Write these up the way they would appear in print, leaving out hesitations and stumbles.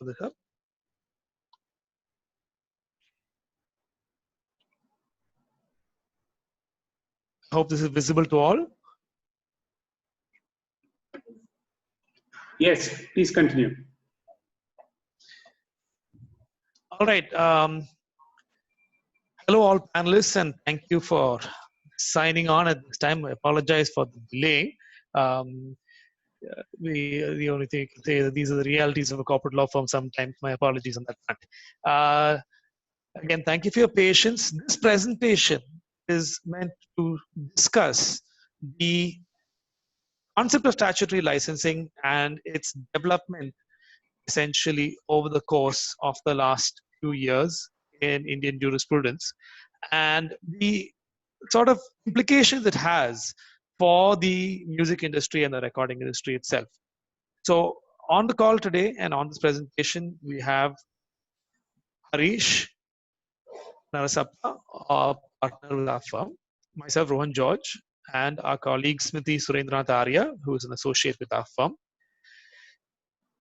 open this up. I hope this is visible to all. Yes, please continue. All right. Hello, all panelists, and thank you for signing on at this time. I apologize for the delay. The only thing I can say is that these are the realities of a corporate law firm sometimes. My apologies on that front. Again, thank you for your patience. This presentation is meant to discuss the concept of statutory licensing and its development essentially over the course of the last few years in Indian jurisprudence and the sort of implications it has for the music industry and the recording industry itself. So on the call today and on this presentation, we have Harish Narasappa, our partner with our firm, myself, Rohan George, and our colleague Smriti Surendranath Arya, who is an associate with our firm.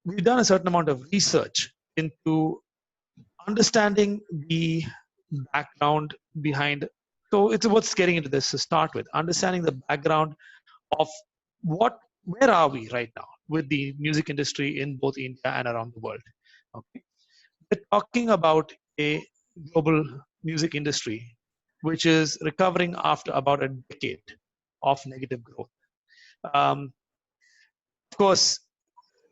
We've done a certain amount of research into understanding the background behind. So it's worth getting into this to start with, understanding the background of where are we right now with the music industry in both India and around the world. Okay. We're talking about a global music industry which is recovering after about a decade of negative growth. Of course,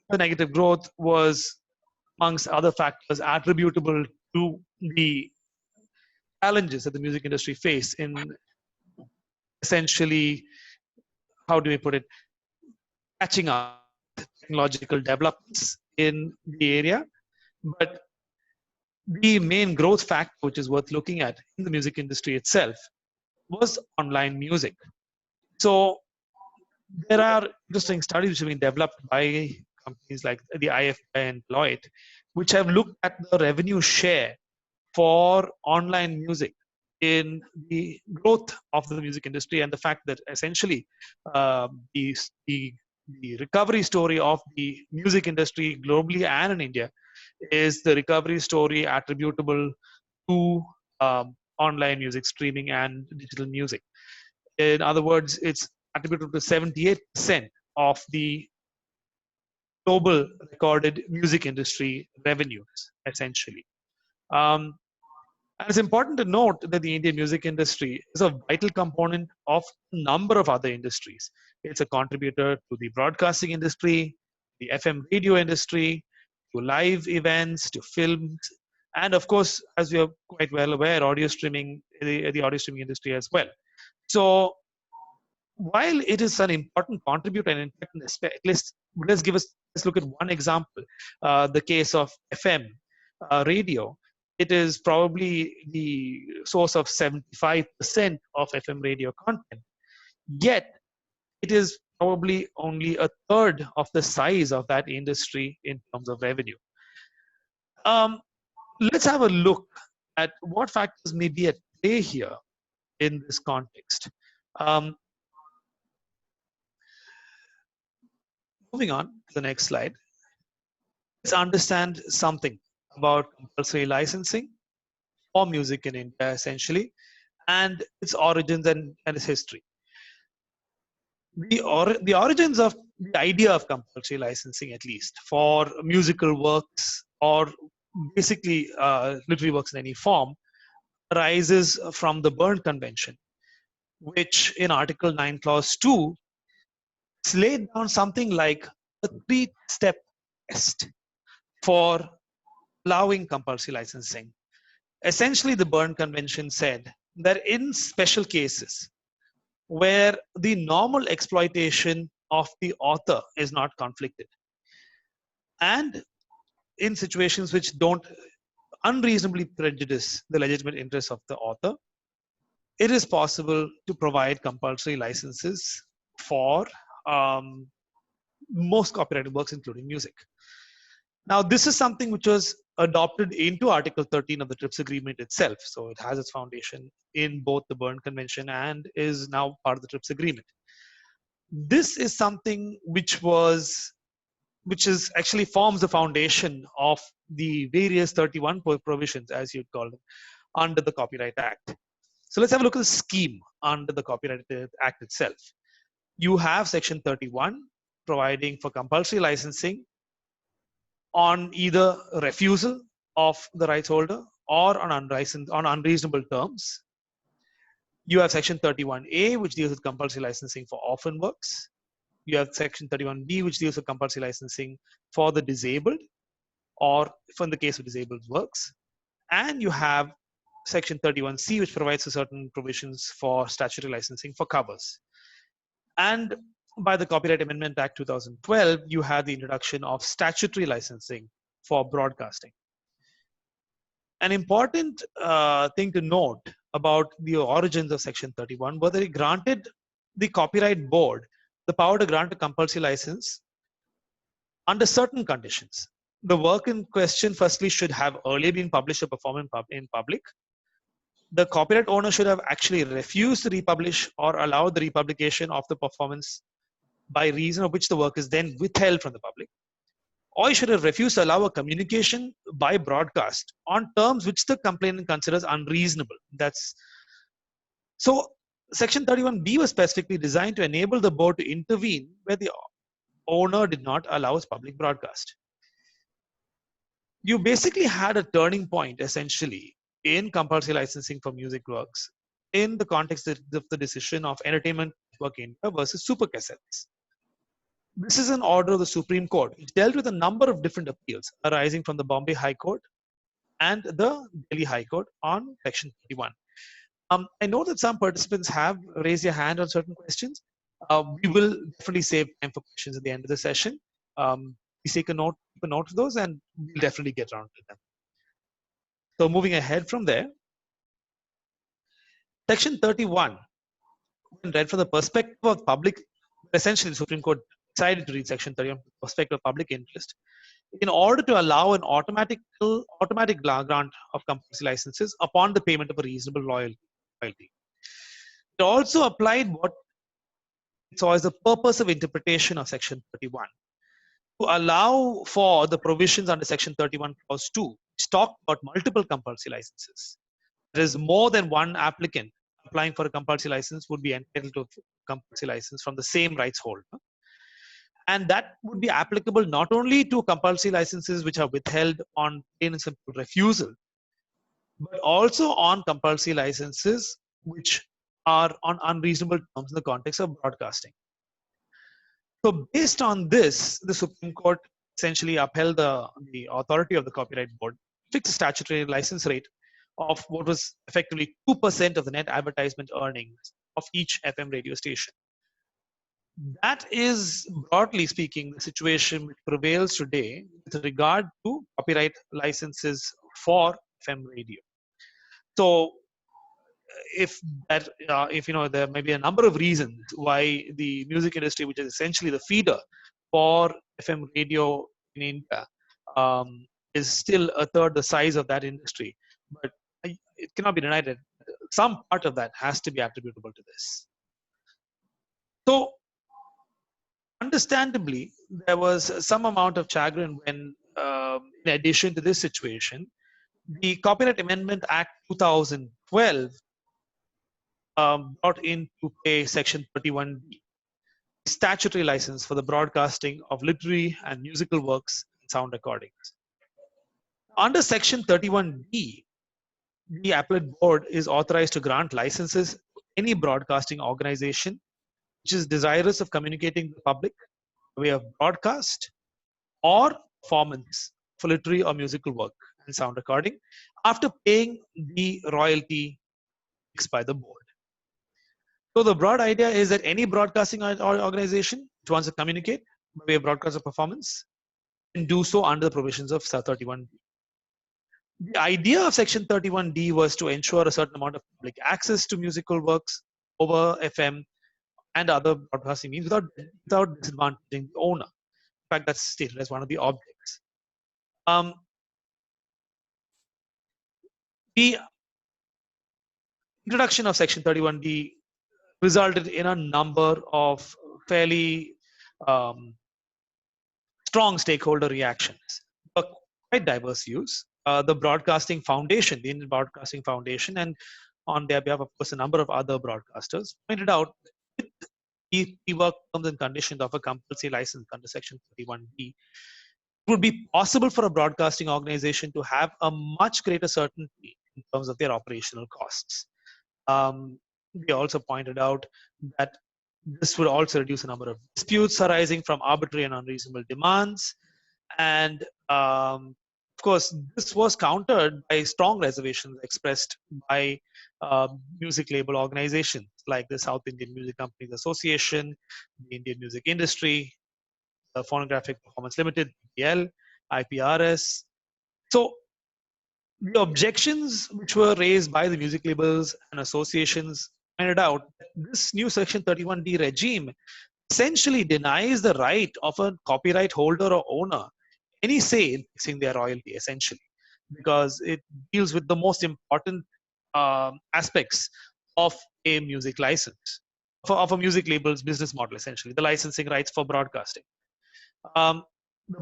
the negative growth was, amongst other factors, attributable to the challenges that the music industry face in essentially, how do we put it, catching up technological developments in the area. But the main growth factor, which is worth looking at in the music industry itself, was online music. So there are interesting studies which have been developed by companies like the IFI and Deloitte, which have looked at the revenue share for online music in the growth of the music industry and the fact that essentially the recovery story of the music industry globally and in India is the recovery story attributable to online music streaming and digital music. In other words, it's attributable to 78% of the global recorded music industry revenues, essentially. And it's important to note that the Indian music industry is a vital component of a number of other industries. It's a contributor to the broadcasting industry, the FM radio industry, to live events, to films, and of course, as we are quite well aware, audio streaming, the audio streaming industry as well. So while it is an important contributor, and in fact, let's look at one example, the case of FM radio. It is probably the source of 75% of FM radio content. Yet, it is probably only a third of the size of that industry in terms of revenue. Let's have a look at what factors may be at play here in this context. Moving on to the next slide, let's understand something about compulsory licensing for music in India, essentially, and its origins and its history. The origins of the idea of compulsory licensing, at least for musical works or basically literary works in any form, arises from the Berne Convention, which in Article 9, Clause 2, laid down something like a 3-step test for allowing compulsory licensing. Essentially, the Berne Convention said that in special cases where the normal exploitation of the author is not conflicted, and in situations which don't unreasonably prejudice the legitimate interests of the author, it is possible to provide compulsory licenses for most copyrighted works, including music. Now, this is something which was adopted into Article 13 of the TRIPS agreement itself. So it has its foundation in both the Berne Convention and is now part of the TRIPS agreement. This is something which was which is actually forms the foundation of the various 31 provisions, as you'd call them, under the Copyright Act. So let's have a look at the scheme under the Copyright Act itself. You have Section 31 providing for compulsory licensing on either refusal of the rights holder or on unreasonable terms. You have Section 31A, which deals with compulsory licensing for orphan works. You have Section 31B, which deals with compulsory licensing for the disabled, or in the case of disabled works. And you have Section 31C, which provides for certain provisions for statutory licensing for covers. And by the Copyright Amendment Act 2012, you had the introduction of statutory licensing for broadcasting. An important thing to note about the origins of Section 31 was that it granted the Copyright Board the power to grant a compulsory license under certain conditions. The work in question, firstly, should have earlier been published or performed in public. The copyright owner should have actually refused to republish or allow the republication of the performance by reason of which the work is then withheld from the public. Or he should have refused to allow a communication by broadcast on terms which the complainant considers unreasonable. So Section 31B was specifically designed to enable the board to intervene where the owner did not allow its public broadcast. You basically had a turning point, essentially, in compulsory licensing for music works in the context of the decision of Entertainment Network India versus Super Cassettes. This is an order of the Supreme Court. It dealt with a number of different appeals arising from the Bombay High Court and the Delhi High Court on Section 31. I know that some participants have raised their hand on certain questions. We will definitely save time for questions at the end of the session. Please take a note of those, and we'll definitely get around to them. So moving ahead from there, Section 31, when read from the perspective of public, essentially the Supreme Court decided to read Section 31 from the perspective of public interest in order to allow an automatic grant of compulsory licenses upon the payment of a reasonable royalty. It also applied what it saw as the purpose of interpretation of Section 31 to allow for the provisions under Section 31 Clause 2, which talk about multiple compulsory licenses. There is more than one applicant applying for a compulsory license would be entitled to a compulsory license from the same rights holder. And that would be applicable not only to compulsory licenses which are withheld on plain and simple refusal, but also on compulsory licenses which are on unreasonable terms in the context of broadcasting. So based on this, the Supreme Court essentially upheld the authority of the Copyright Board, fixed a statutory license rate of what was effectively 2% of the net advertisement earnings of each FM radio station. That is, broadly speaking, the situation which prevails today with regard to copyright licenses for FM radio. So if there may be a number of reasons why the music industry, which is essentially the feeder for FM radio in India, is still a third the size of that industry, but it cannot be denied that some part of that has to be attributable to this. So understandably, there was some amount of chagrin when, in addition to this situation, the Copyright Amendment Act 2012 brought into play Section 31B, statutory license for the broadcasting of literary and musical works and sound recordings. Under Section 31B, the Appellate Board is authorized to grant licenses to any broadcasting organization which is desirous of communicating to the public by way of broadcast or performance for literary or musical work and sound recording after paying the royalty fixed by the board. So the broad idea is that any broadcasting organization which wants to communicate by way of broadcast or performance can do so under the provisions of 31D. The idea of Section 31D was to ensure a certain amount of public access to musical works over FM and other broadcasting means without disadvantaging the owner. In fact, that's stated as one of the objects. The introduction of Section 31D resulted in a number of fairly strong stakeholder reactions. Quite diverse views. The Broadcasting Foundation, the Indian Broadcasting Foundation, and on their behalf, of course, a number of other broadcasters pointed out with the work terms and conditions of a compulsory license under Section 31D, it would be possible for a broadcasting organization to have a much greater certainty in terms of their operational costs. They also pointed out that this would also reduce the number of disputes arising from arbitrary and unreasonable demands. And of course, this was countered by strong reservations expressed by music label organizations like the South Indian Music Companies Association, the Indian Music Industry, the Phonographic Performance Limited, PPL, IPRS. So the objections which were raised by the music labels and associations pointed out that this new Section 31D regime essentially denies the right of a copyright holder or owner any say in fixing their royalty, essentially, because it deals with the most important aspects of a music license, of a music label's business model, essentially, the licensing rights for broadcasting. The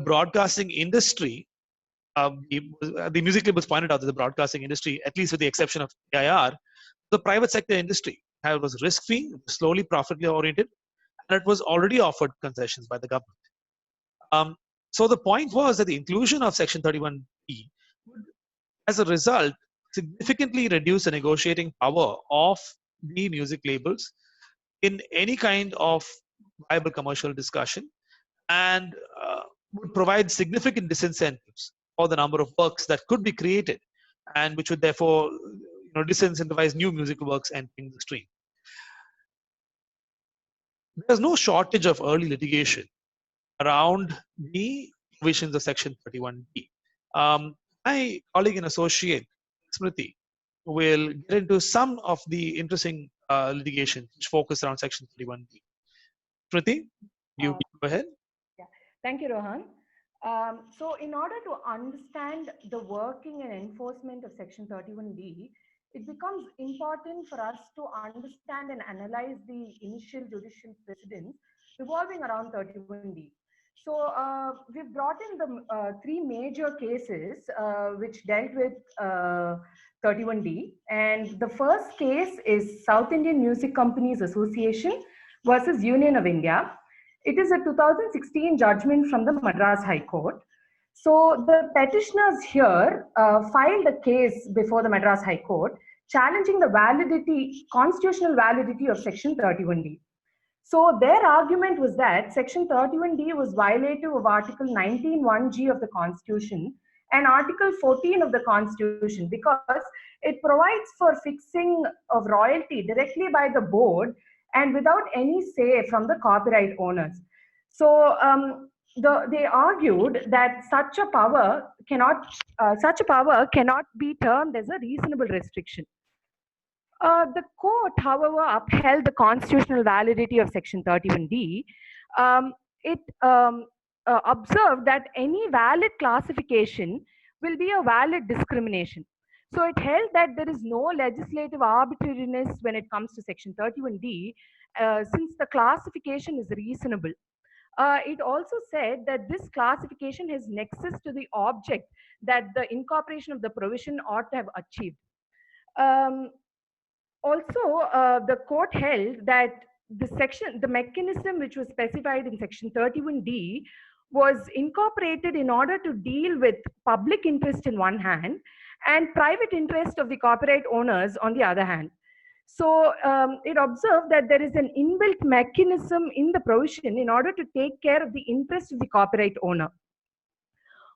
broadcasting industry, the music labels pointed out that the broadcasting industry, at least with the exception of AIR, the private sector industry, was risk-free, slowly profitably oriented, and it was already offered concessions by the government. So the point was that the inclusion of Section 31D would, as a result, significantly reduce the negotiating power of the music labels in any kind of viable commercial discussion, and would provide significant disincentives for the number of works that could be created, and which would therefore disincentivize new musical works entering the stream. There's no shortage of early litigation around the provisions of Section 31D. My colleague and associate, Smriti, will get into some of the interesting litigation which focus around Section 31D. Smriti, you go ahead. Yeah. Thank you, Rohan. So in order to understand the working and enforcement of Section 31D, it becomes important for us to understand and analyze the initial judicial precedents revolving around 31D. So we've brought in the three major cases which dealt with 31D. And the first case is South Indian Music Companies Association versus Union of India. It is a 2016 judgment from the Madras High Court. So the petitioners here filed a case before the Madras High Court challenging the validity, constitutional validity of Section 31D. So their argument was that Section 31D was violative of Article 19(1)(g) of the Constitution and Article 14 of the Constitution because it provides for fixing of royalty directly by the board and without any say from the copyright owners. So they argued that such a power cannot be termed as a reasonable restriction. The court, however, upheld the constitutional validity of Section 31D. It observed that any valid classification will be a valid discrimination. So it held that there is no legislative arbitrariness when it comes to Section 31D, since the classification is reasonable. It also said that this classification has nexus to the object that the incorporation of the provision ought to have achieved. Also, the court held that the mechanism which was specified in Section 31D was incorporated in order to deal with public interest in one hand and private interest of the copyright owners on the other hand. So it observed that there is an inbuilt mechanism in the provision in order to take care of the interest of the copyright owner.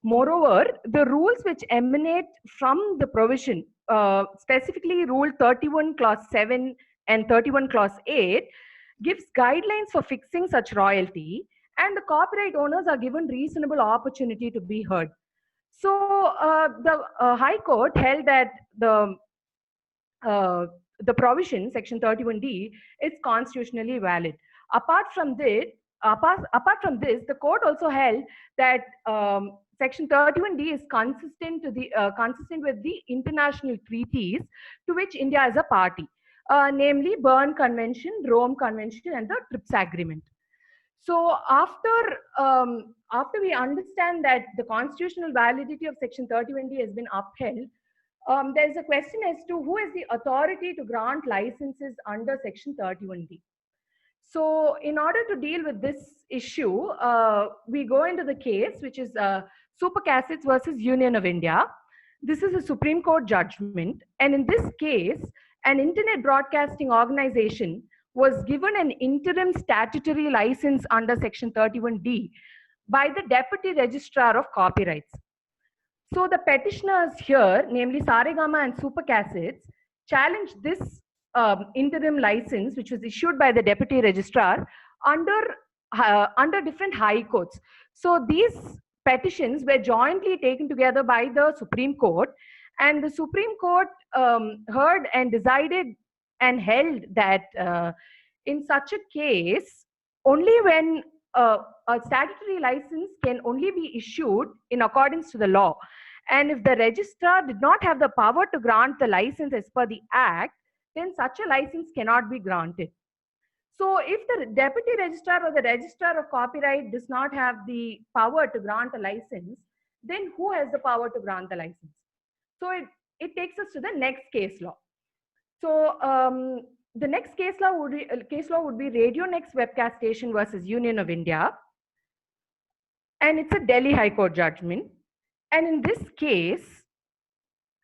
Moreover, the rules which emanate from the provision, specifically Rule 31 Clause 7 and 31 Clause 8, gives guidelines for fixing such royalty, and the copyright owners are given reasonable opportunity to be heard. So the High Court held that the provision, Section 31D, is constitutionally valid. Apart from this, the court also held that Section 31D is consistent with the international treaties to which India is a party, namely Berne Convention, Rome Convention, and the TRIPS Agreement. So after after we understand that the constitutional validity of Section 31D has been upheld, there's a question as to who has the authority to grant licenses under Section 31D. So in order to deal with this issue, we go into the case, which is Supercassets versus Union of India. This is a Supreme Court judgment. And in this case, an internet broadcasting organization was given an interim statutory license under Section 31D by the Deputy Registrar of Copyrights. So the petitioners here, namely Saregama and Supercassets, challenged this interim license, which was issued by the Deputy Registrar under different high courts. So these petitions were jointly taken together by the Supreme Court, and the Supreme Court heard and decided and held that in such a case, only when a statutory license can only be issued in accordance to the law. And if the registrar did not have the power to grant the license as per the Act, then such a license cannot be granted. So if the deputy registrar or the registrar of copyright does not have the power to grant a license, then who has the power to grant the license? So it takes us to the next case law. So the next case law would be Radio Next Webcast Station versus Union of India. And it's a Delhi High Court judgment. And in this case,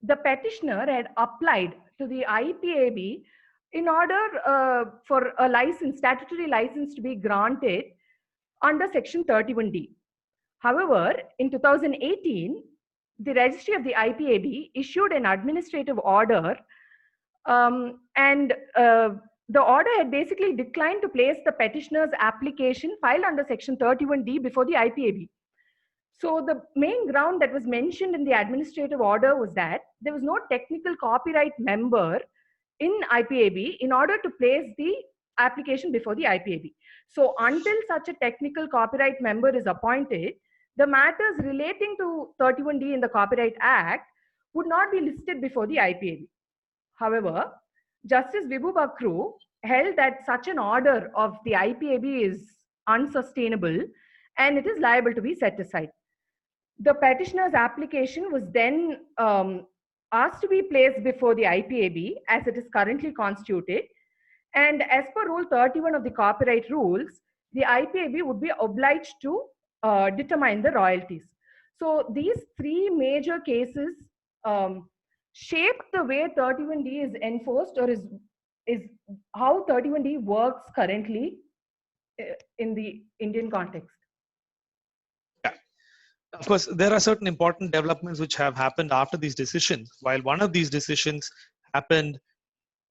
the petitioner had applied to the IPAB in order for a license, statutory license to be granted under Section 31D. However, in 2018, the registry of the IPAB issued an administrative order, and the order had basically declined to place the petitioner's application filed under Section 31D before the IPAB. So the main ground that was mentioned in the administrative order was that there was no technical copyright member in IPAB in order to place the application before the IPAB. So until such a technical copyright member is appointed, the matters relating to 31D in the Copyright Act would not be listed before the IPAB. However, Justice Vibhu Bakru held that such an order of the IPAB is unsustainable and it is liable to be set aside. The petitioner's application was then asked to be placed before the IPAB as it is currently constituted. And as per Rule 31 of the Copyright Rules, the IPAB would be obliged to determine the royalties. So these three major cases shape the way 31D is enforced, or is how 31D works currently in the Indian context. Of course, there are certain important developments which have happened after these decisions. While one of these decisions happened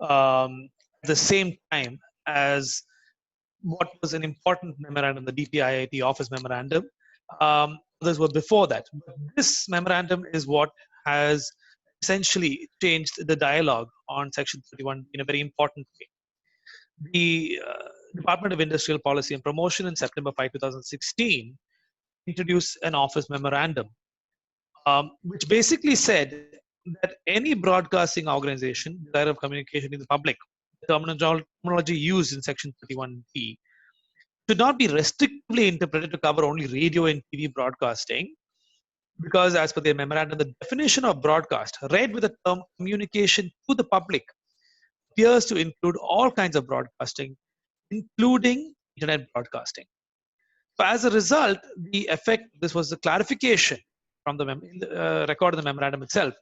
at the same time as what was an important memorandum, the DPIIT office memorandum, others were before that. But this memorandum is what has essentially changed the dialogue on Section 31 in a very important way. The Department of Industrial Policy and Promotion in September 5, 2016, introduced an office memorandum, which basically said that any broadcasting organization, desire of communication in the public, the terminology used in Section 31D, should not be restrictively interpreted to cover only radio and TV broadcasting, because as per the memorandum, the definition of broadcast, read with the term communication to the public, appears to include all kinds of broadcasting, including internet broadcasting. So as a result, this was the clarification from the record of the memorandum itself.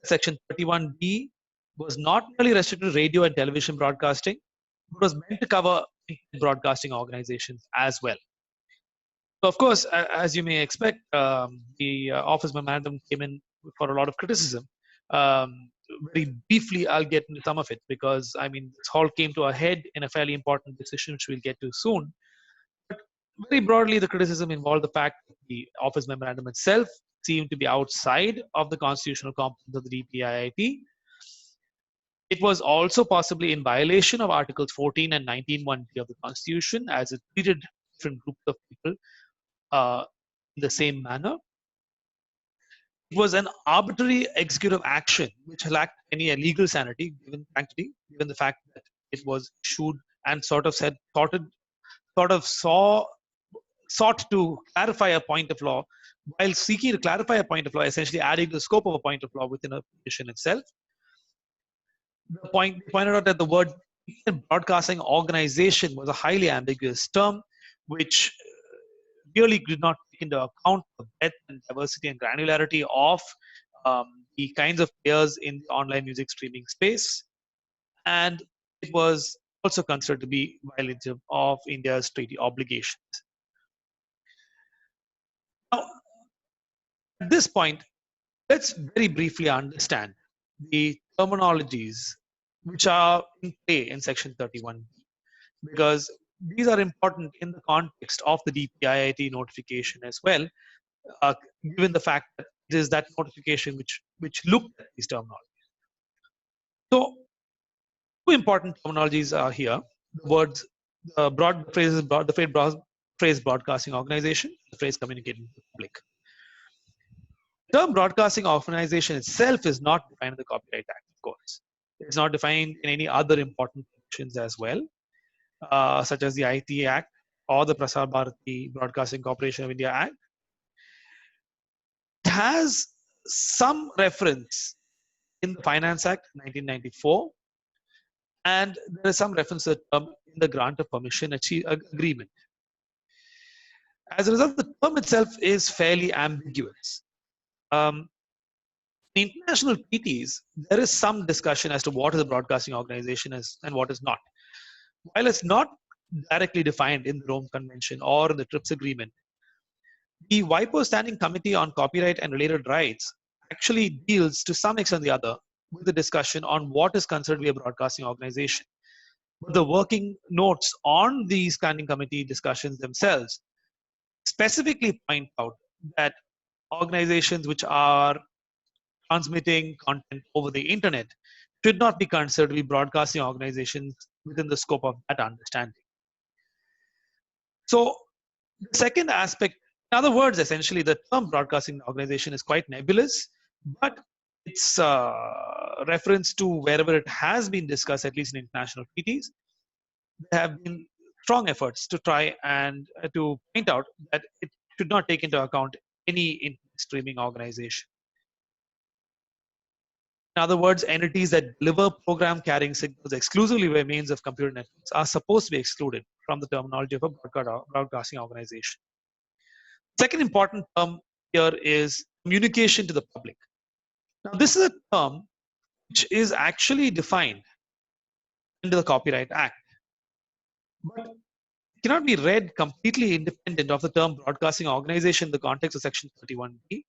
Section 31D was not merely restricted to radio and television broadcasting, but was meant to cover broadcasting organizations as well. So of course, as you may expect, the office memorandum came in for a lot of criticism. Very briefly, I'll get into some of it because I mean, this all came to a head in a fairly important decision, which we'll get to soon. Very broadly, the criticism involved the fact that the office memorandum itself seemed to be outside of the constitutional competence of the DPIIT. It was also possibly in violation of Articles 14 and 19(1)(d) of the Constitution, as it treated different groups of people in the same manner. It was an arbitrary executive action which lacked any legal sanity, given the fact that it was issued and sort of saw sought to clarify a point of law, while seeking to clarify a point of law, essentially adding the scope of a point of law within a petition itself. The point pointed out that the word broadcasting organization was a highly ambiguous term, which really did not take into account the breadth and diversity and granularity of the kinds of players in the online music streaming space. And it was also considered to be violative of India's treaty obligations. Now, at this point, let's very briefly understand the terminologies which are in play in Section 31, because these are important in the context of the DPIIT notification as well, given the fact that it is that notification which looked at these terminologies. So, two important terminologies are here. The words, the phrase broadcasting organization, the phrase communicating to the public. The term broadcasting organization itself is not defined in the Copyright Act, of course. It's not defined in any other important provisions as well, such as the IT Act or the Prasar Bharati Broadcasting Corporation of India Act. It has some reference in the Finance Act 1994, and there is some reference to the term in the Grant of Permission Agreement. As a result, the term itself is fairly ambiguous. In international treaties, there is some discussion as to what is a broadcasting organization and what is not. While it's not directly defined in the Rome Convention or in the TRIPS Agreement, the WIPO Standing Committee on Copyright and Related Rights actually deals to some extent or the other with the discussion on what is considered to be a broadcasting organization. But the working notes on the Standing Committee discussions themselves specifically point out that organizations which are transmitting content over the internet should not be considered to be broadcasting organizations within the scope of that understanding. So the second aspect, in other words, essentially the term broadcasting organization is quite nebulous, but its reference to wherever it has been discussed, at least in international treaties, there have been strong efforts to try and to point out that it should not take into account any internet streaming organization. In other words, entities that deliver program carrying signals exclusively by means of computer networks are supposed to be excluded from the terminology of a broadcasting organization. Second important term here is communication to the public. Now, this is a term which is actually defined under the Copyright Act, but it cannot be read completely independent of the term broadcasting organization in the context of Section 31B.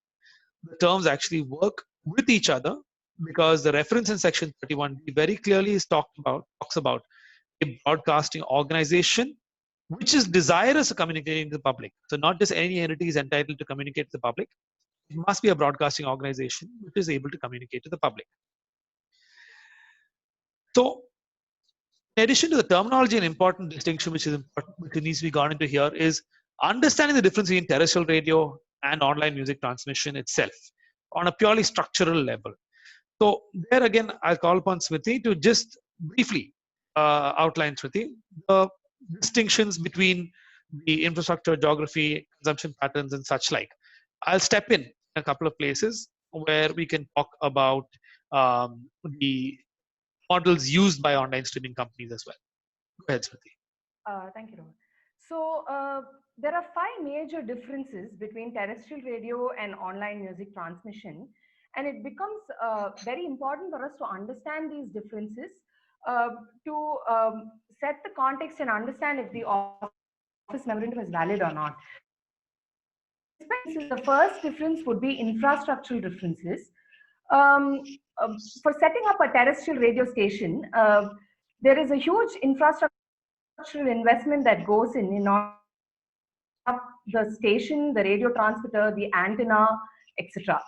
The terms actually work with each other, because the reference in Section 31B very clearly talks about a broadcasting organization which is desirous of communicating to the public. So not just any entity is entitled to communicate to the public. It must be a broadcasting organization which is able to communicate to the public. So in addition to the terminology, an important distinction which needs to be gone into here is understanding the difference between terrestrial radio and online music transmission itself on a purely structural level. So there again, I'll call upon Smriti to just briefly outline, Smriti, the distinctions between the infrastructure, geography, consumption patterns, and such like. I'll step in a couple of places where we can talk about the models used by online streaming companies as well. Go ahead, Smriti. Thank you, Rohan. So there are 5 major differences between terrestrial radio and online music transmission. And it becomes very important for us to understand these differences to set the context and understand if the office memorandum is valid or not. The first difference would be infrastructural differences. For setting up a terrestrial radio station, there is a huge infrastructural investment that goes in order to the station, the radio transmitter, the antenna, etc.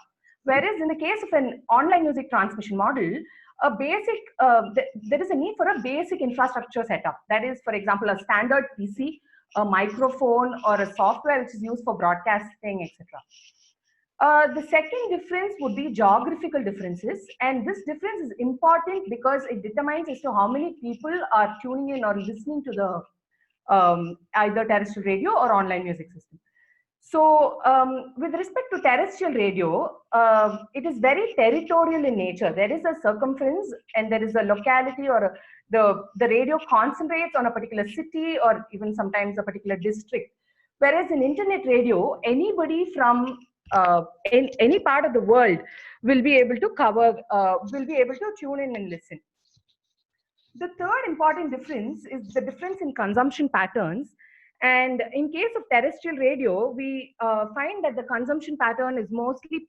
Whereas in the case of an online music transmission model, there is a need for a basic infrastructure setup. That is, for example, a standard PC, a microphone, or a software which is used for broadcasting, etc. The second difference would be geographical differences. And this difference is important because it determines as to how many people are tuning in or listening to the either terrestrial radio or online music system. So, with respect to terrestrial radio, it is very territorial in nature. There is a circumference and there is a locality, or the radio concentrates on a particular city or even sometimes a particular district. Whereas in internet radio, anybody from in any part of the world will be able to will be able to tune in and listen. The third important difference is the difference in consumption patterns. And in case of terrestrial radio, we find that the consumption pattern is mostly,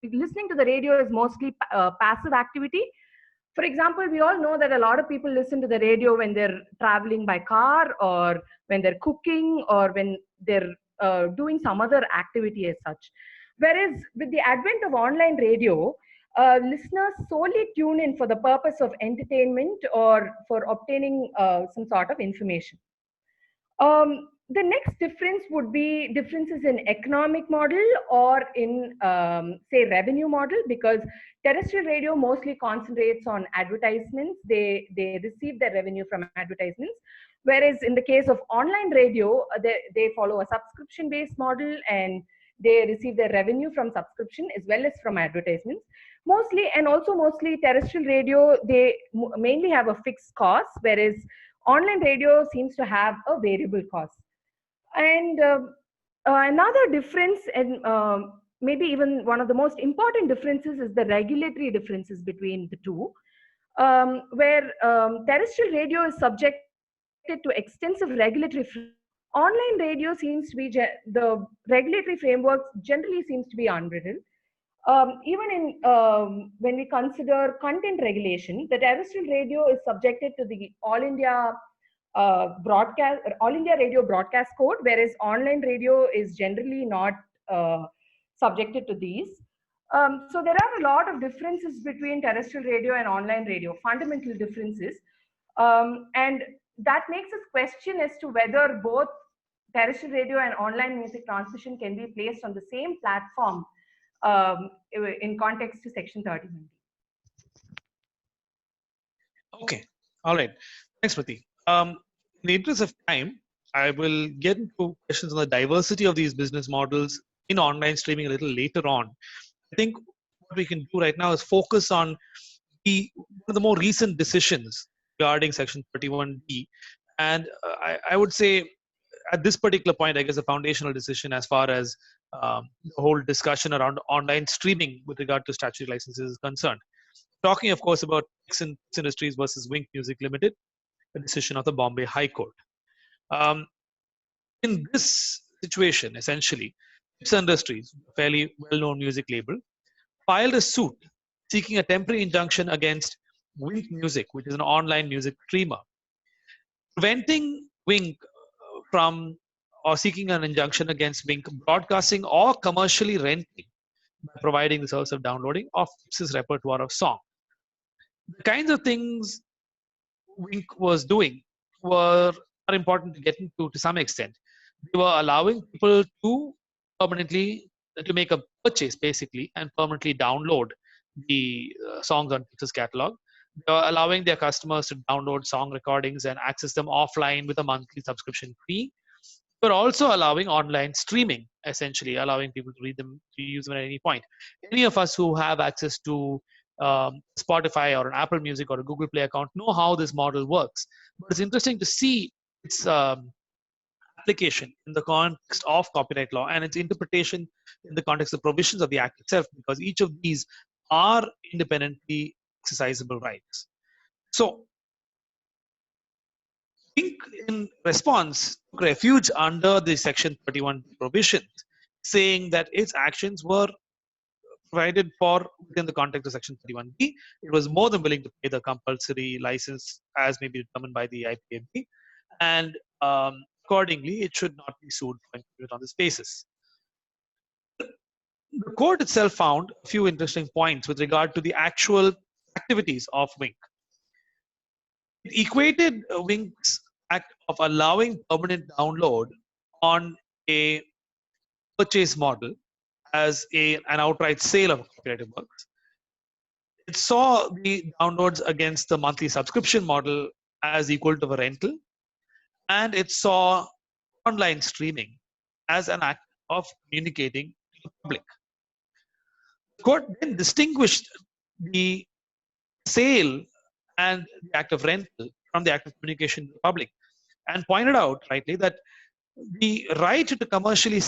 listening to the radio is mostly passive activity. For example, we all know that a lot of people listen to the radio when they're traveling by car, or when they're cooking, or when they're doing some other activity as such. Whereas with the advent of online radio, listeners solely tune in for the purpose of entertainment or for obtaining some sort of information. The next difference would be differences in economic model or in, say, revenue model, because terrestrial radio mostly concentrates on advertisements. They receive their revenue from advertisements. Whereas in the case of online radio, they follow a subscription-based model, and they receive their revenue from subscription as well as from advertisements. Mostly, and also mostly terrestrial radio, they mainly have a fixed cost, whereas online radio seems to have a variable cost. And another difference, and maybe even one of the most important differences, is the regulatory differences between the two, where terrestrial radio is subjected to extensive regulatory framework. Online radio seems to be, the regulatory framework generally seems to be unwritten. Even in when we consider content regulation, the terrestrial radio is subjected to the All India Radio Broadcast Code, whereas online radio is generally not subjected to these. So there are a lot of differences between terrestrial radio and online radio, fundamental differences, and that makes us question as to whether both terrestrial radio and online music transmission can be placed on the same platform in context to Section 31D. Okay, all right. Thanks, Prati. In the interest of time, I will get into questions on the diversity of these business models in online streaming a little later on. I think what we can do right now is focus on one of the more recent decisions regarding Section 31D. And I would say at this particular point, I guess a foundational decision as far as the whole discussion around online streaming with regard to statutory licenses is concerned. Talking, of course, about Mix Industries versus Wink Music Limited, a decision of the Bombay High Court. In this situation, essentially, Mix Industries, a fairly well-known music label, filed a suit seeking a temporary injunction against Wink Music, which is an online music streamer, preventing Wink from, or seeking an injunction against Wink broadcasting or commercially renting by providing the service of downloading of its repertoire of song. The kinds of things Wink was doing are important to get into to some extent. They were allowing people to make a purchase basically and permanently download the songs on Pixar's catalog. They were allowing their customers to download song recordings and access them offline with a monthly subscription fee. But also allowing online streaming, essentially allowing people to read them, to use them at any point. Any of us who have access to Spotify or an Apple Music or a Google Play account know how this model works. But it's interesting to see its application in the context of copyright law and its interpretation in the context of provisions of the Act itself, because each of these are independently exercisable rights. So, Wink, in response, took refuge under the Section 31 provisions, saying that its actions were provided for within the context of Section 31B. It was more than willing to pay the compulsory license as may be determined by the IPAB, and accordingly, it should not be sued for infringement on this basis. The court itself found a few interesting points with regard to the actual activities of Wink. It equated Wink's act of allowing permanent download on a purchase model as an outright sale of copyrighted works. It saw the downloads against the monthly subscription model as equal to a rental, and it saw online streaming as an act of communicating to the public. The court then distinguished the sale and the act of rental from the act of communication to the public, and pointed out rightly that the right to commercially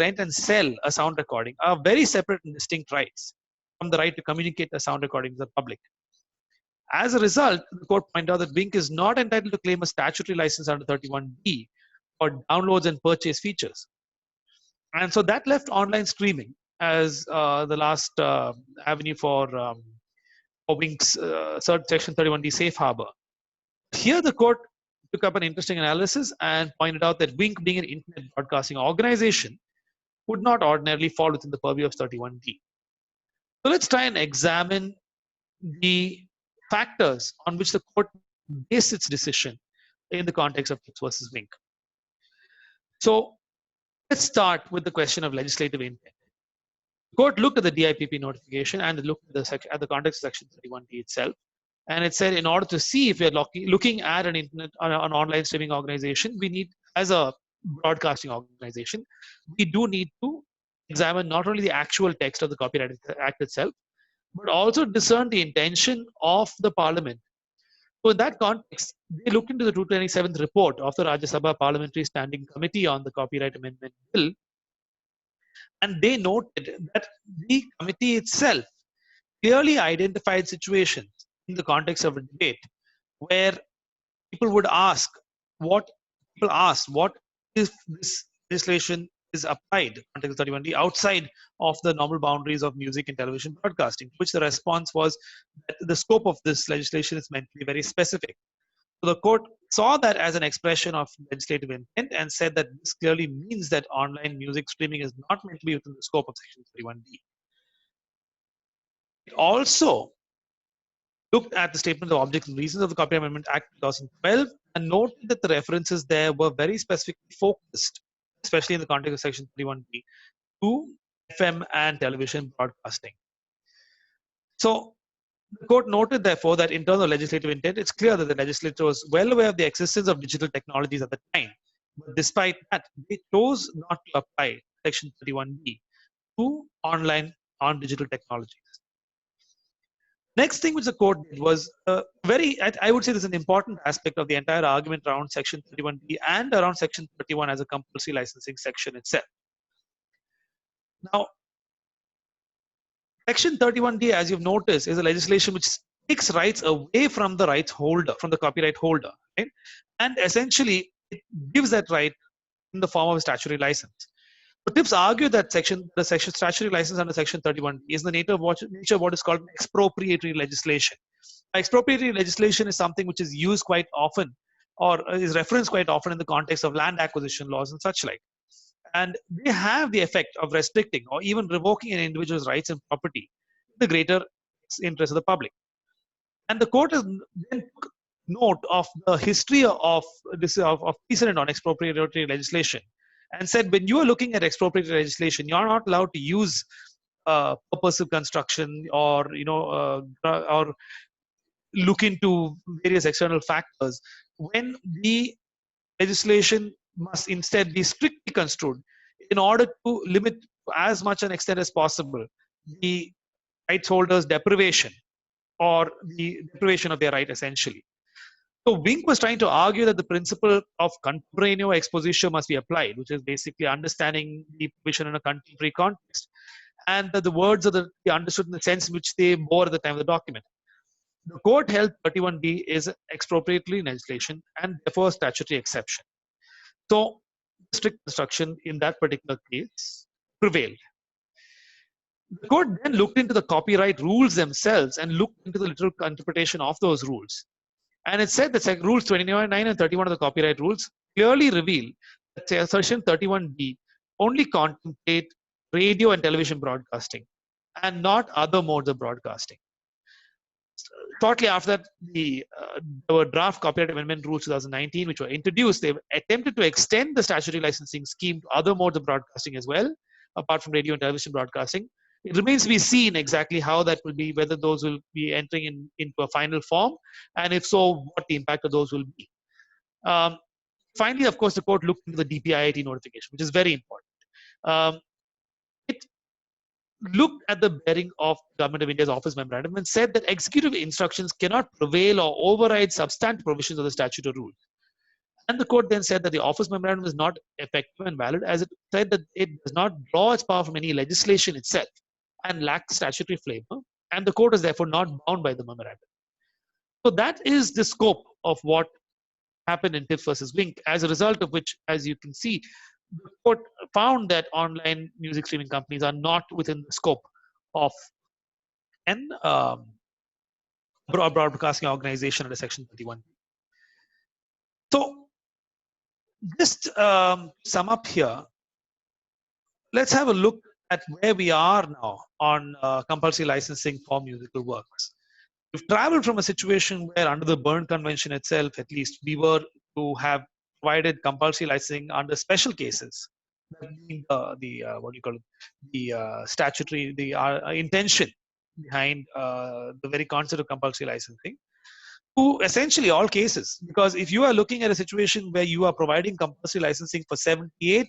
rent and sell a sound recording are very separate and distinct rights from the right to communicate a sound recording to the public. As a result, the court pointed out that Wink is not entitled to claim a statutory license under 31D for downloads and purchase features. And so that left online streaming as the last avenue for Wink's Section 31D safe harbor. Here, the court took up an interesting analysis and pointed out that Wink, being an internet broadcasting organization, would not ordinarily fall within the purview of 31D. So let's try and examine the factors on which the court based its decision in the context of Phipps versus Wink. So let's start with the question of legislative intent. The court looked at the DIPP notification and looked at the context of Section 31D itself. And it said, in order to see if we are looking at an online streaming organization, we need, as a broadcasting organization, we do need to examine not only the actual text of the Copyright Act itself, but also discern the intention of the Parliament. So in that context, they looked into the 227th report of the Rajya Sabha Parliamentary Standing Committee on the Copyright Amendment Bill, and they noted that the committee itself clearly identified situations in the context of a debate where people would ask, what if this legislation is applied under 31D outside of the normal boundaries of music and television broadcasting, which the response was that the scope of this legislation is meant to be very specific. So the court saw that as an expression of legislative intent and said that this clearly means that online music streaming is not meant to be within the scope of Section 31D. It also looked at the statement of objects and reasons of the Copyright Amendment Act 2012 and noted that the references there were very specifically focused, especially in the context of Section 31D, to FM and television broadcasting. So the court noted, therefore, that in terms of legislative intent, it's clear that the legislature was well aware of the existence of digital technologies at the time. But despite that, they chose not to apply Section 31D to online non-digital technologies. Next thing which the court did was I would say this is an important aspect of the entire argument around Section 31D and around Section 31 as a compulsory licensing section itself. Now, Section 31D, as you've noticed, is a legislation which takes rights away from the rights holder, from the copyright holder, right? And essentially, it gives that right in the form of a statutory license. So Phipps argued that the statutory license under Section 31 is the nature of what is called expropriatory legislation. Expropriatory legislation is something which is used quite often, or is referenced quite often in the context of land acquisition laws and such like. And they have the effect of restricting or even revoking an individual's rights and property in the greater interest of the public. And the court has then took note of the history of precedent on expropriatory legislation and said, when you are looking at expropriatory legislation, you are not allowed to use purposive construction or or look into various external factors when the legislation must instead be strictly construed in order to limit as much an extent as possible the rights holders' deprivation or the deprivation of their right essentially. So Wink was trying to argue that the principle of contemporaneo expositio must be applied, which is basically understanding the provision in a contemporary context, and that the words are be understood in the sense which they bore at the time of the document. The court held 31D is expropriatory legislation and therefore a statutory exception. So strict construction in that particular case prevailed. The court then looked into the copyright rules themselves and looked into the literal interpretation of those rules. And it said that rules 29 and 31 of the copyright rules clearly reveal that Section 31D only contemplate radio and television broadcasting and not other modes of broadcasting. Shortly after that, there were draft Copyright Amendment Rules 2019, which were introduced. They attempted to extend the statutory licensing scheme to other modes of broadcasting as well, apart from radio and television broadcasting. It remains to be seen exactly how that will be, whether those will be entering into a final form, and if so, what the impact of those will be. Finally, of course, the court looked into the DPIIT notification, which is very important. It looked at the bearing of Government of India's Office Memorandum and said that executive instructions cannot prevail or override substantive provisions of the statute or rule. And the court then said that the Office Memorandum is not effective and valid, as it said that it does not draw its power from any legislation itself and lacks statutory flavor, and the court is therefore not bound by the memorandum. So that is the scope of what happened in Tips versus Wink, as a result of which, as you can see, the court found that online music streaming companies are not within the scope of an broadcasting organization under Section 31. So just sum up here, let's have a look at where we are now on compulsory licensing for musical works. We've traveled from a situation where under the Berne Convention itself, at least, we were to have provided compulsory licensing under special cases. What do you call it? The statutory, the intention behind the very concept of compulsory licensing to essentially all cases. Because if you are looking at a situation where you are providing compulsory licensing for 78%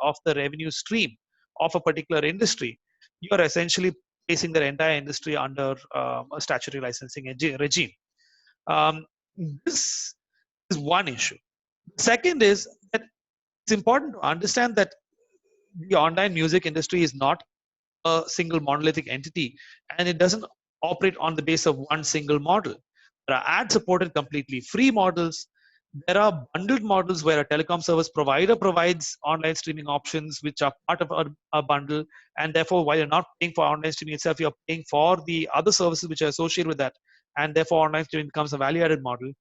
of the revenue stream of a particular industry, you are essentially placing the entire industry under a statutory licensing regime. This is one issue. Second is that it's important to understand that the online music industry is not a single monolithic entity, and it doesn't operate on the base of one single model. There are ad-supported completely free models. There are bundled models where a telecom service provider provides online streaming options which are part of a bundle, and therefore while you're not paying for online streaming itself, you're paying for the other services which are associated with that, and therefore online streaming becomes a value-added model.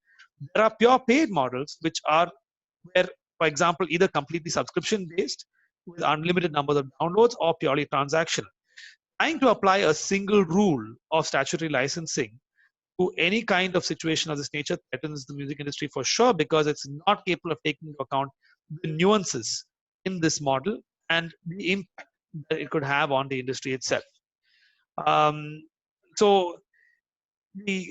There are pure paid models which are where, for example, either completely subscription-based with unlimited numbers of downloads or purely transactional. Trying to apply a single rule of statutory licensing to any kind of situation of this nature threatens the music industry for sure, because it's not capable of taking into account the nuances in this model and the impact that it could have on the industry itself. So the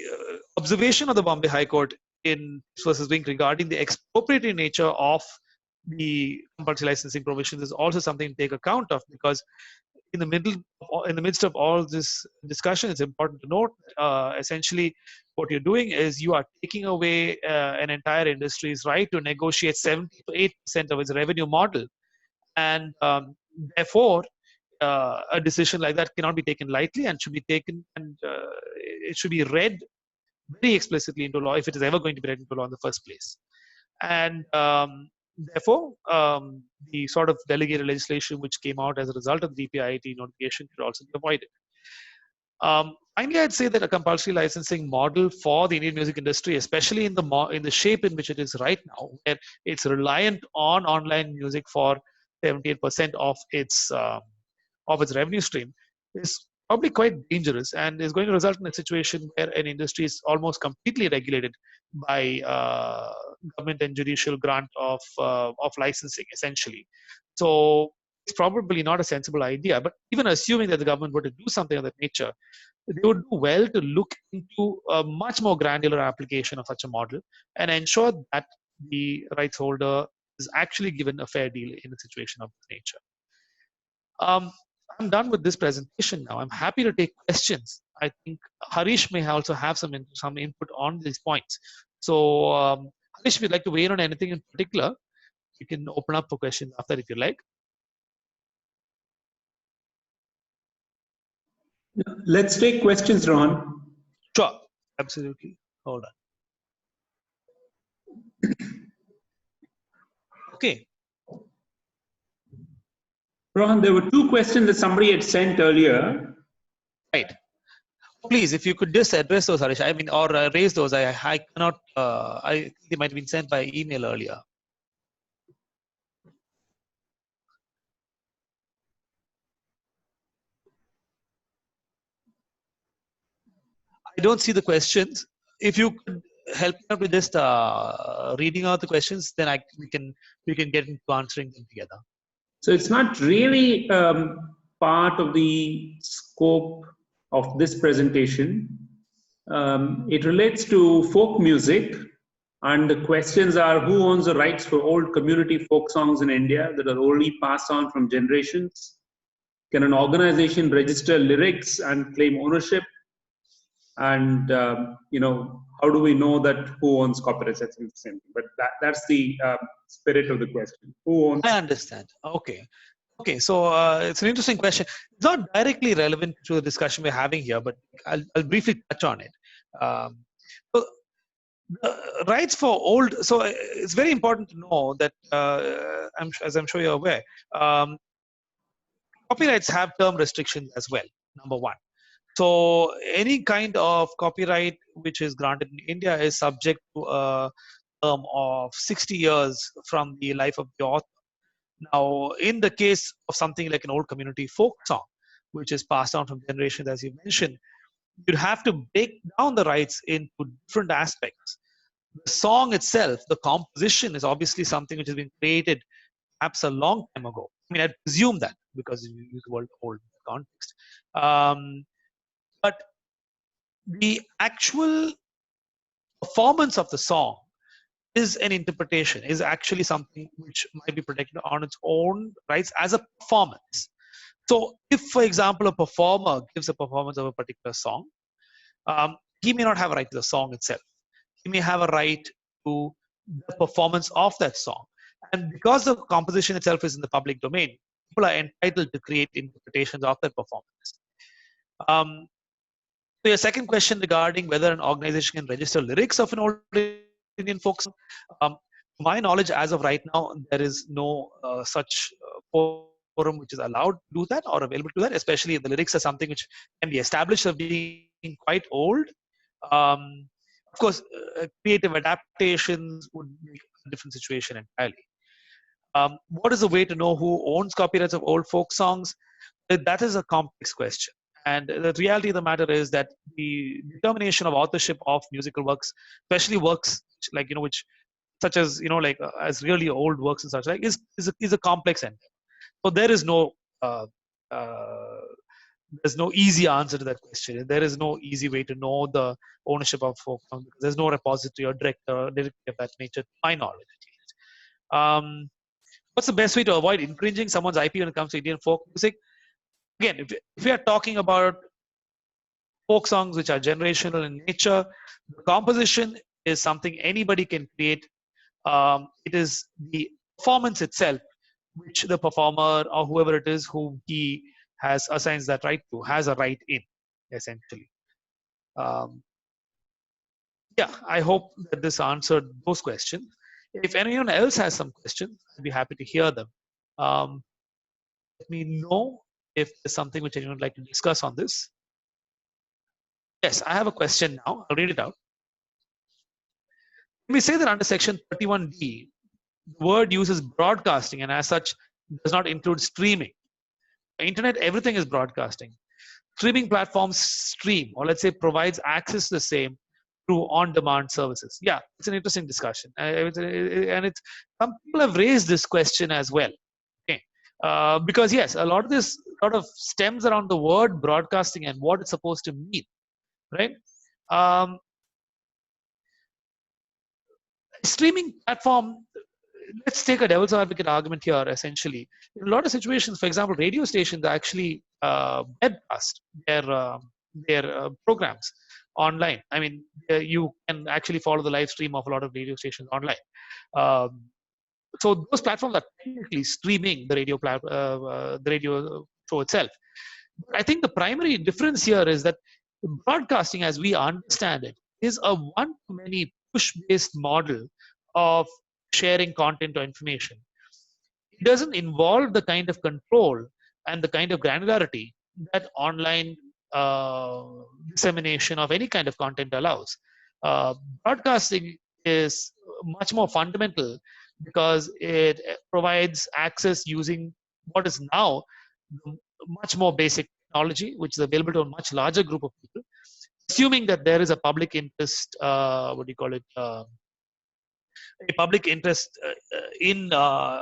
observation of the Bombay High Court in versus Wink regarding the expropriatory nature of the compulsory licensing provisions is also something to take account of, because in the midst of all this discussion, it's important to note essentially what you're doing is you are taking away an entire industry's right to negotiate 78% of its revenue model, and therefore a decision like that cannot be taken lightly and should be taken, and it should be read very explicitly into law if it is ever going to be read into law in the first place. And therefore, the sort of delegated legislation which came out as a result of the DPIIT notification should also be avoided. Finally, I'd say that a compulsory licensing model for the Indian music industry, especially in the shape in which it is right now, where it's reliant on online music for 78% of its revenue stream, is probably quite dangerous and is going to result in a situation where an industry is almost completely regulated by government and judicial grant of licensing, essentially. So it's probably not a sensible idea. But even assuming that the government were to do something of that nature, they would do well to look into a much more granular application of such a model and ensure that the rights holder is actually given a fair deal in a situation of this nature. I'm done with this presentation now. I'm happy to take questions. I think Harish may also have some input on these points. So Harish, if you'd like to weigh in on anything in particular, you can open up for questions after if you like. Let's take questions, Rohan. Sure, absolutely. Hold on. Okay. Rohan, there were two questions that somebody had sent earlier. Right. Please, if you could just address those, Harish, I mean, or raise those. I cannot, they might have been sent by email earlier. I don't see the questions. If you could help me out with just reading out the questions, then we can get into answering them together. So it's not really part of the scope of this presentation. It relates to folk music, And the questions are, who owns the rights for old community folk songs in India that are only passed on from generations? Can an organization register lyrics and claim ownership? And how do we know that who owns copyrights? That's interesting. But that's the spirit of the question. Who owns? I understand. Okay. Okay, so it's an interesting question. It's not directly relevant to the discussion we're having here, but I'll briefly touch on it. Um, so the rights for old, so it's very important to know that, as I'm sure you're aware, copyrights have term restrictions as well, number one. So any kind of copyright which is granted in India is subject to a term of 60 years from the life of the author. Now, in the case of something like an old community folk song, which is passed on from generations, as you mentioned, you'd have to break down the rights into different aspects. The song itself, the composition, is obviously something which has been created perhaps a long time ago. I mean, I presume that because you use the word old context. But the actual performance of the song is an interpretation, is actually something which might be protected on its own rights as a performance. So if, for example, a performer gives a performance of a particular song, he may not have a right to the song itself. He may have a right to the performance of that song. And because the composition itself is in the public domain, people are entitled to create interpretations of that performance. So your second question regarding whether an organization can register lyrics of an old Indian folk song, to my knowledge, as of right now, there is no such forum which is allowed to do that or available to that, especially if the lyrics are something which can be established as being quite old. Of course, creative adaptations would make a different situation entirely. What is the way to know who owns copyrights of old folk songs? That is a complex question. And the reality of the matter is that the determination of authorship of musical works, especially works like, which such as, as really old works and such like, is a complex end. So there's no easy answer to that question. There is no easy way to know the ownership of folk songs because there's no repository or directory of that nature, to my knowledge at least. What's the best way to avoid infringing someone's IP when it comes to Indian folk music? Again, if we are talking about folk songs which are generational in nature, the composition is something anybody can create. It is the performance itself which the performer or whoever it is whom he has assigns that right to has a right in, essentially. Yeah, I hope that this answered those questions. If anyone else has some questions, I'd be happy to hear them. Let me know if there's something which anyone would like to discuss on this. Yes, I have a question now. I'll read it out. We say that under section 31D, the word uses broadcasting and as such does not include streaming. Internet, everything is broadcasting. Streaming platforms stream, or let's say provides access to the same through on-demand services. Yeah, it's an interesting discussion. And it's some people have raised this question as well. Okay. Because yes, a lot of stems around the word broadcasting and what it's supposed to mean, right? Streaming platform, let's take a devil's advocate argument here, essentially. In a lot of situations, for example, radio stations actually webcast their programs online. I mean, you can actually follow the live stream of a lot of radio stations online. So those platforms are technically streaming the radio show itself. But I think the primary difference here is that broadcasting, as we understand it, is a one-to-many push-based model of sharing content or information. It doesn't involve the kind of control and the kind of granularity that online dissemination of any kind of content allows. Broadcasting is much more fundamental because it provides access using what is now much more basic technology, which is available to a much larger group of people, assuming that there is a public interest, a public interest in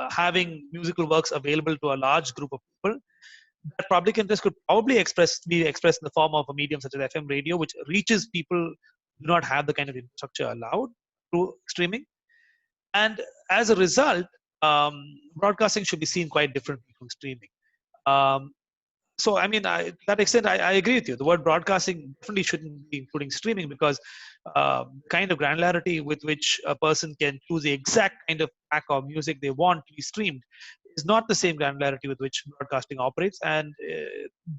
having musical works available to a large group of people. That public interest could probably be expressed in the form of a medium such as FM radio, which reaches people who do not have the kind of infrastructure allowed through streaming. And as a result, broadcasting should be seen quite differently from streaming. So, I mean, to that extent, I agree with you. The word broadcasting definitely shouldn't be including streaming, because kind of granularity with which a person can choose the exact kind of track or music they want to be streamed is not the same granularity with which broadcasting operates, and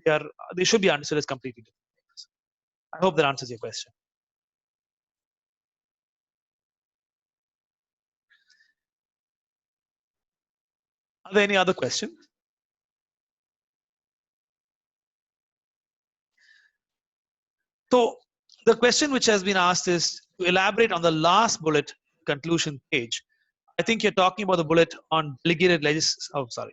they should be understood as completely different things. I hope that answers your question. Are there any other questions? So the question which has been asked is to elaborate on the last bullet conclusion page. I think you're talking about the bullet on delegated legislation. Oh, sorry.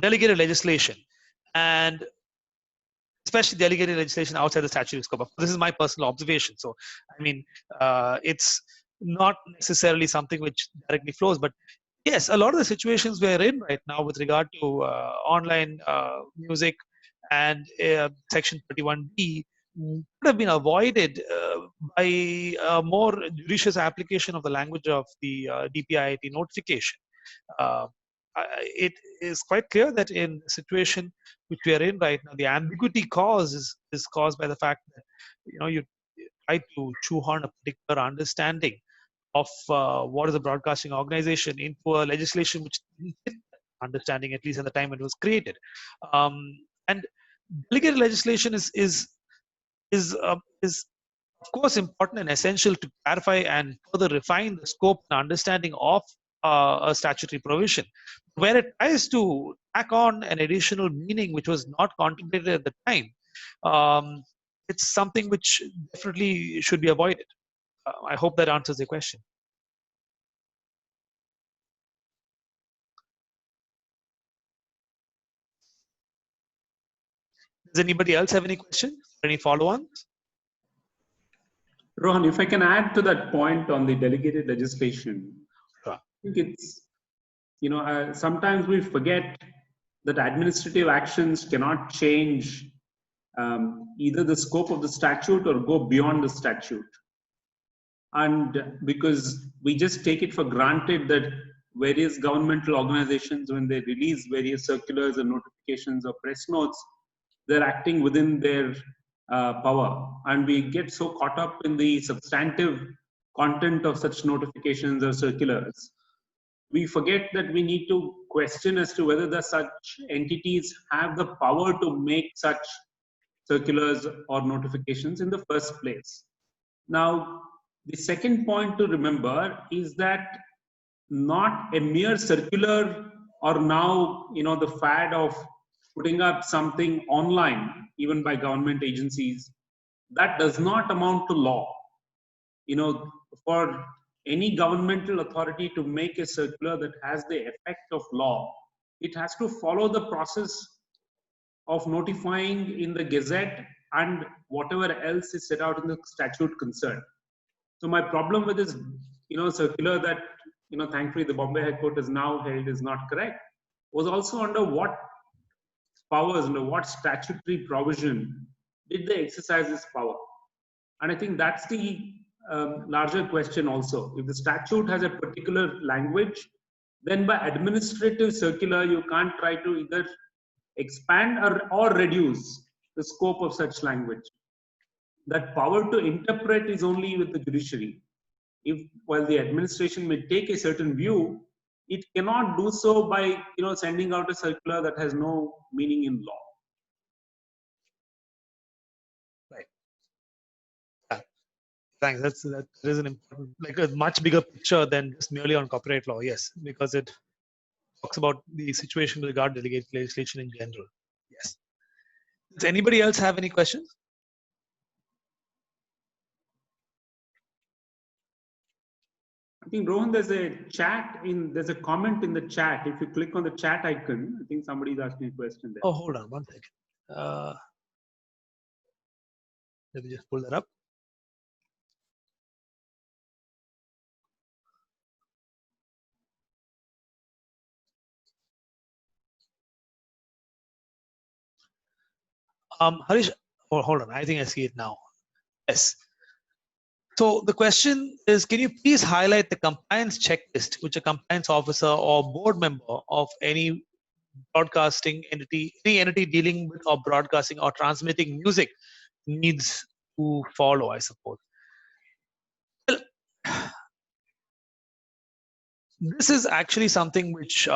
Delegated legislation, and especially delegated legislation outside the statutory scope. This is my personal observation. So, I mean, it's not necessarily something which directly flows, but yes, a lot of the situations we're in right now with regard to online music and Section 31D could have been avoided by a more judicious application of the language of the DPIIT notification. It is quite clear that in the situation which we are in right now, the ambiguity is caused by the fact that you try to shoehorn a particular understanding of what is a broadcasting organization into a legislation which didn't fit that understanding, at least at the time it was created. And delegated legislation is of course important and essential to clarify and further refine the scope and understanding of a statutory provision. Where it tries to tack on an additional meaning which was not contemplated at the time, it's something which definitely should be avoided. I hope that answers the question. Does anybody else have any questions? Any follow-ons? Rohan, if I can add to that point on the delegated legislation, Sure. I think it's, sometimes we forget that administrative actions cannot change either the scope of the statute or go beyond the statute. And because we just take it for granted that various governmental organizations, when they release various circulars and notifications or press notes, they're acting within their power. And we get so caught up in the substantive content of such notifications or circulars, we forget that we need to question as to whether the such entities have the power to make such circulars or notifications in the first place. Now, the second point to remember is that not a mere circular or now, the fad of putting up something online, even by government agencies, that does not amount to law. For any governmental authority to make a circular that has the effect of law, it has to follow the process of notifying in the Gazette and whatever else is set out in the statute concerned. So my problem with this, circular that, thankfully the Bombay High Court has now held is not correct, was also under what powers, under what statutory provision did they exercise this power? And I think that's the larger question also. If the statute has a particular language, then by administrative circular, you can't try to either expand or reduce the scope of such language. That power to interpret is only with the judiciary. While the administration may take a certain view, it cannot do so by sending out a circular that has no meaning in law. Right. Thanks. That is an important, like a much bigger picture than just merely on copyright law. Yes, because it talks about the situation with regard to delegated legislation in general. Yes. Does anybody else have any questions? I think, Rohan, there's a comment in the chat. If you click on the chat icon, I think somebody's asking a question there. Oh, hold on one second. Let me just pull that up. Harish, hold on. I think I see it now. Yes. So the question is, can you please highlight the compliance checklist which a compliance officer or board member of any broadcasting entity, any entity dealing with or broadcasting or transmitting music needs to follow, I suppose. Well, this is actually something which is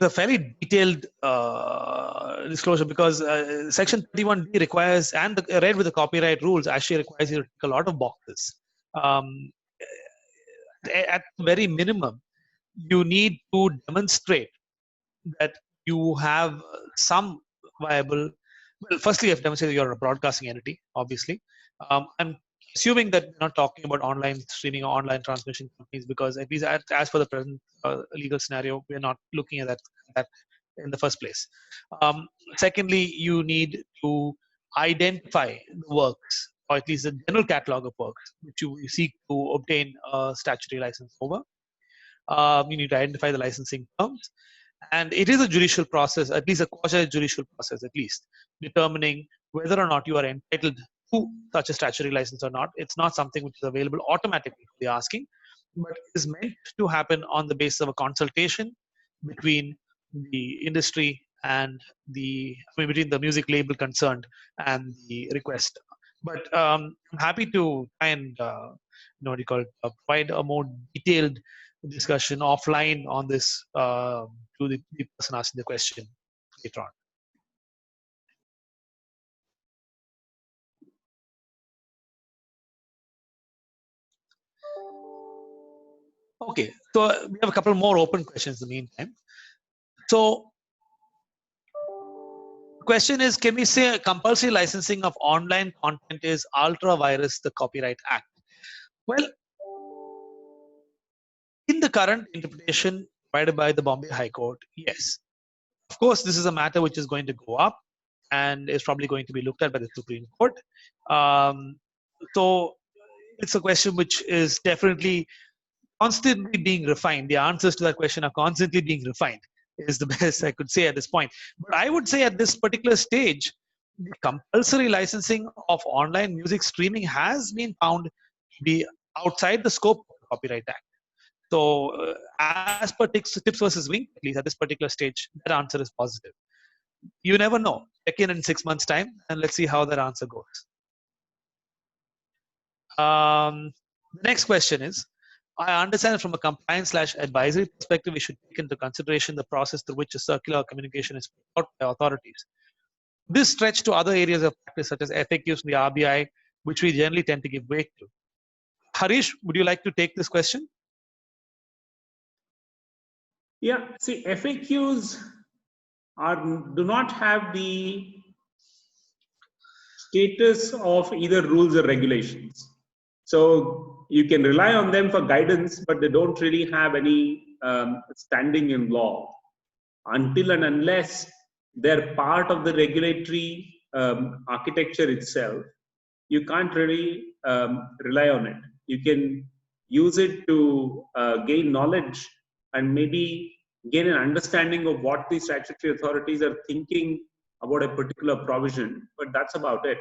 a fairly detailed disclosure, because Section 31D requires, and read with the copyright rules, actually requires you to tick a lot of boxes. At the very minimum, you need to demonstrate that you have some viable. Well, firstly, you have to demonstrate that you're a broadcasting entity, obviously. I'm assuming that we're not talking about online streaming or online transmission companies, because at least as for the present legal scenario, we're not looking at that in the first place. Secondly, you need to identify the works, or at least the general catalog of works, which you seek to obtain a statutory license over. You need to identify the licensing terms. And it is a judicial process, at least a quasi-judicial process, at least, determining whether or not you are entitled to such a statutory license or not. It's not something which is available automatically for the asking, but is meant to happen on the basis of a consultation between the industry and between the music label concerned and the request. But I'm happy to try and what do you call it, provide a more detailed discussion offline on this to the person asking the question later on. Okay, so we have a couple more open questions in the meantime. So the question is, can we say compulsory licensing of online content is ultra vires the Copyright Act? Well, in the current interpretation provided by the Bombay High Court, yes. Of course, this is a matter which is going to go up and is probably going to be looked at by the Supreme Court. So it's a question which is definitely constantly being refined. The answers to that question are constantly being refined, is the best I could say at this point. But I would say at this particular stage, the compulsory licensing of online music streaming has been found to be outside the scope of the Copyright Act. So as per Tips versus Wink, at least at this particular stage, that answer is positive. You never know. Check in 6 months' time, and let's see how that answer goes. The next question is, I understand from a compliance/advisory perspective, we should take into consideration the process through which a circular communication is put out by authorities. This stretch to other areas of practice such as FAQs from the RBI, which we generally tend to give weight to. Harish, would you like to take this question? Yeah, see, FAQs do not have the status of either rules or regulations. So you can rely on them for guidance, but they don't really have any standing in law until and unless they're part of the regulatory architecture itself. You can't really rely on it. You can use it to gain knowledge and maybe gain an understanding of what the statutory authorities are thinking about a particular provision, but that's about it.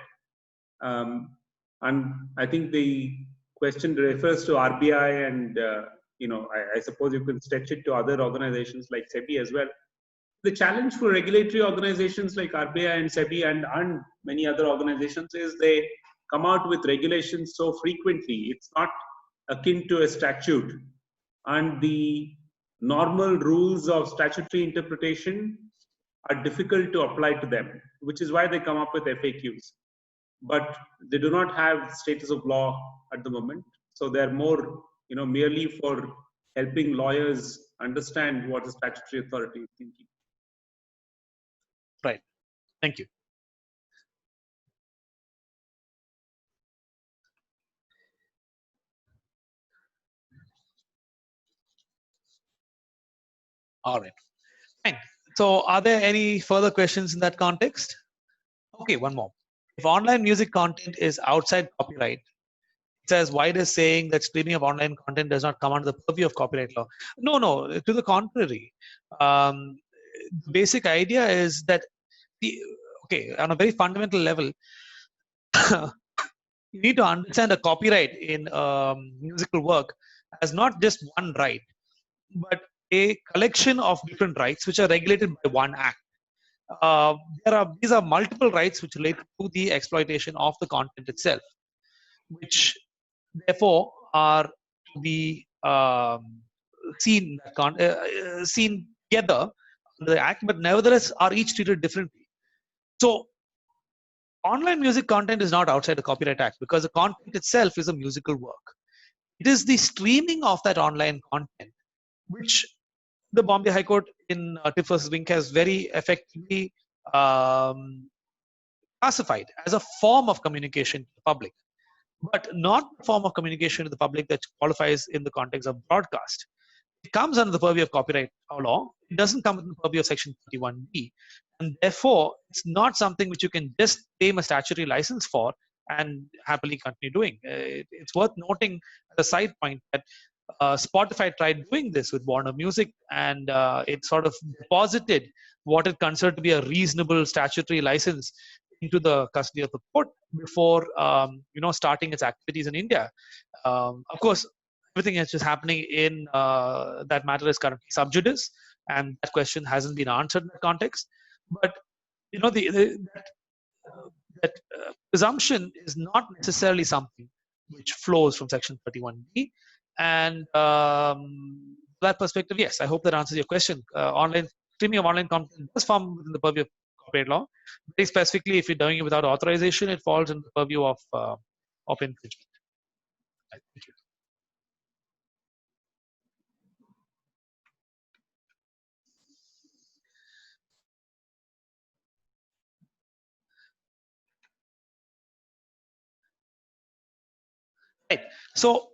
And I think the question refers to RBI, and I suppose you can stretch it to other organizations like SEBI as well. The challenge for regulatory organizations like RBI and SEBI and many other organizations is they come out with regulations so frequently. It's not akin to a statute, and the normal rules of statutory interpretation are difficult to apply to them, which is why they come up with FAQs. But they do not have status of law at the moment, so they're more, merely for helping lawyers understand what the statutory authority is thinking. Right. Thank you. All right. Fine. So are there any further questions in that context? Okay, one more. If online music content is outside copyright, it's as wide as saying that streaming of online content does not come under the purview of copyright law. No, to the contrary. The basic idea is that okay, on a very fundamental level, you need to understand a copyright in musical work as not just one right, but a collection of different rights which are regulated by one act. Uh, these are multiple rights which relate to the exploitation of the content itself, which therefore are to be seen together under the act, but nevertheless are each treated differently. So online music content is not outside the Copyright Act because the content itself is a musical work. It is the streaming of that online content which the Bombay High Court in Tip vs. Wink has very effectively classified as a form of communication to the public, but not a form of communication to the public that qualifies in the context of broadcast. It comes under the purview of copyright law. It doesn't come under the purview of Section 31B. And therefore, it's not something which you can just claim a statutory license for and happily continue doing. It's worth noting as a side point that Spotify tried doing this with Warner Music, and it sort of deposited what it considered to be a reasonable statutory license into the custody of the court before starting its activities in India. Of course, everything that's just happening in that matter is currently sub judice, and that question hasn't been answered in that context. But that presumption is not necessarily something which flows from Section 31B. And that perspective, yes, I hope that answers your question. Online streaming of online content does fall within the purview of copyright law. Very specifically, if you're doing it without authorization, it falls in the purview of infringement. Thank you. Right. So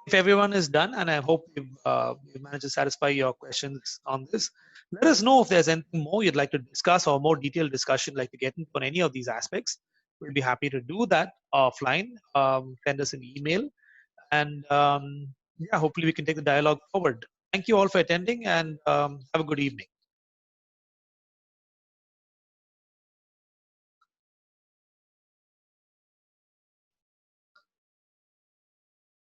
if everyone is done, and I hope we've managed to satisfy your questions on this, let us know if there's anything more you'd like to discuss or more detailed discussion like to get into on any of these aspects. We'll be happy to do that offline. Send us an email, and yeah, hopefully we can take the dialogue forward. Thank you all for attending, and have a good evening.